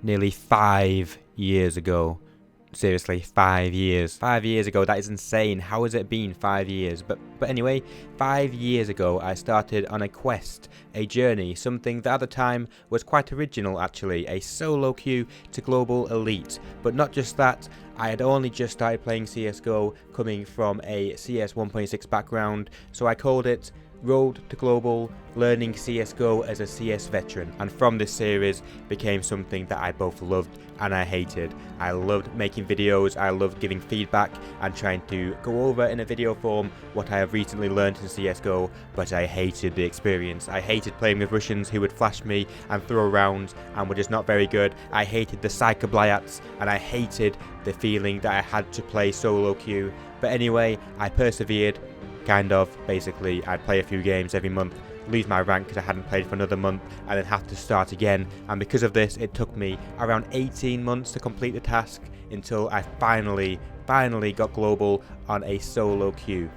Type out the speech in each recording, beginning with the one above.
nearly 5 years ago. Seriously, 5 years. 5 years ago, that is insane. How has it been 5 years? But anyway, 5 years ago, I started on a quest, a journey, something that at the time was quite original actually, a solo queue to global elite. But not just that, I had only just started playing CSGO, coming from a CS 1.6 background, so I called it Road to Global, learning CSGO as a CS veteran, and from this series became something that I both loved and I hated. I loved making videos, I loved giving feedback and trying to go over in a video form what I have recently learned in CSGO, but I hated the experience. I hated playing with Russians who would flash me and throw rounds and were just not very good. I hated the psychobliats and I hated the feeling that I had to play solo queue. But anyway, I persevered. Kind of, basically, I'd play a few games every month, lose my rank because I hadn't played for another month, and then have to start again. And because of this, it took me around 18 months to complete the task until I finally got global on a solo queue.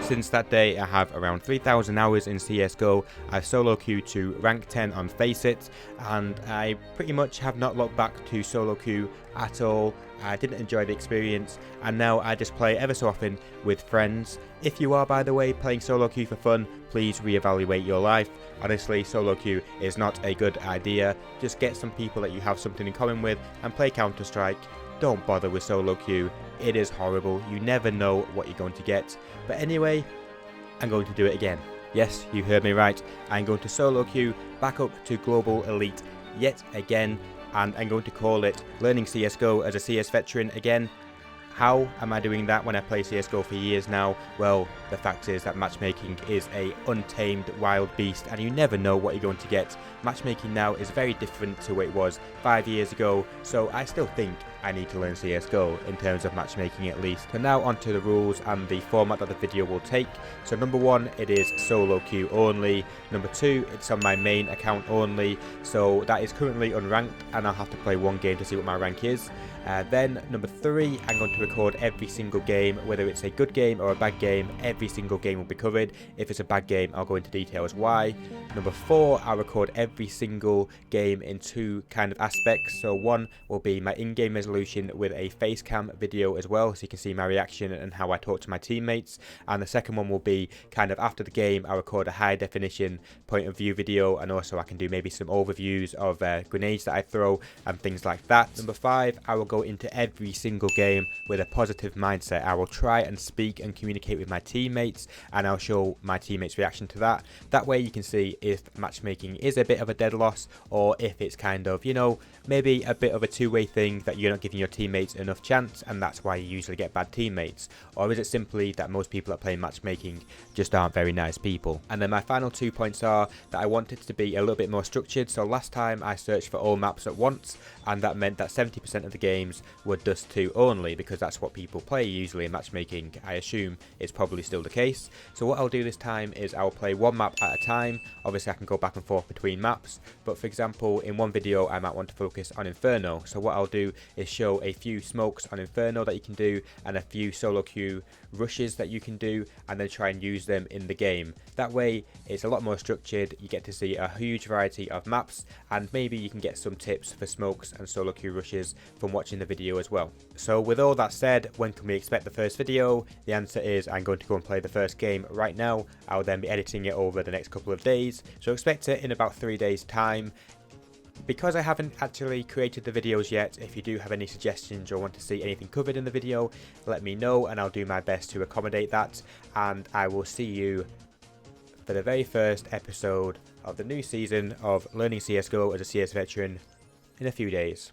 Since that day, I have around 3,000 hours in CSGO. I've solo queued to rank 10 on Faceit, and I pretty much have not looked back to solo queue at all. I didn't enjoy the experience, and now I just play ever so often with friends. If you are, by the way, playing solo queue for fun, please reevaluate your life. Honestly, solo queue is not a good idea. Just get some people that you have something in common with and play Counter-Strike. Don't bother with solo queue. It is horrible. You never know what you're going to get. But anyway, I'm going to do it again. Yes, you heard me right. I'm going to solo queue back up to Global Elite yet again, and I'm going to call it Learning CSGO as a CS Veteran again. How am I doing that when I play CSGO for years now? Well, the fact is that matchmaking is a untamed wild beast and you never know what you're going to get. Matchmaking now is very different to what it was 5 years ago, so I still think I need to learn CSGO in terms of matchmaking at least. So now onto the rules and the format that the video will take. So number 1, it is solo queue only. Number 2, it's on my main account only, so that is currently unranked and I'll have to play one game to see what my rank is. Then number 3, I'm going to record every single game, whether it's a good game or a bad game. Every single game will be covered. If it's a bad game, I'll go into details why. Number 4, I'll record every single game in 2 kind of aspects. So one will be my in-game resolution with a face cam video as well, so you can see my reaction and how I talk to my teammates. And the second one will be kind of after the game, I'll record a high definition point of view video, and also I can do maybe some overviews of grenades that I throw and things like that. Number 5, I will go into every single game with a positive mindset. I will try and speak and communicate with my teammates, and I'll show my teammates' reaction to that. That way you can see if matchmaking is a bit of a dead loss, or if it's kind of, you know, maybe a bit of a two-way thing that you're not giving your teammates enough chance and that's why you usually get bad teammates. Or is it simply that most people that play matchmaking just aren't very nice people? And then my final 2 points are that I want it to be a little bit more structured. So last time I searched for all maps at once, and that meant that 70% of the games were Dust 2 only, because that's what people play usually in matchmaking. I assume it's probably still the case. So what I'll do this time is I'll play one map at a time. Obviously I can go back and forth between maps, but for example in one video I might want to focus on Inferno. So what I'll do is show a few smokes on Inferno that you can do and a few solo queue rushes that you can do, and then try and use them in the game. That way it's a lot more structured, you get to see a huge variety of maps, and maybe you can get some tips for smokes and solo queue rushes from watching the video as well. So with all that said, when can we expect the first video? The answer is I'm going to go and play the first game right now. I'll then be editing it over the next couple of days, so expect it in about 3 days time. Because I haven't actually created the videos yet, if you do have any suggestions or want to see anything covered in the video, let me know and I'll do my best to accommodate that. And I will see you for the very first episode of the new season of Learning CSGO as a CS Veteran in a few days.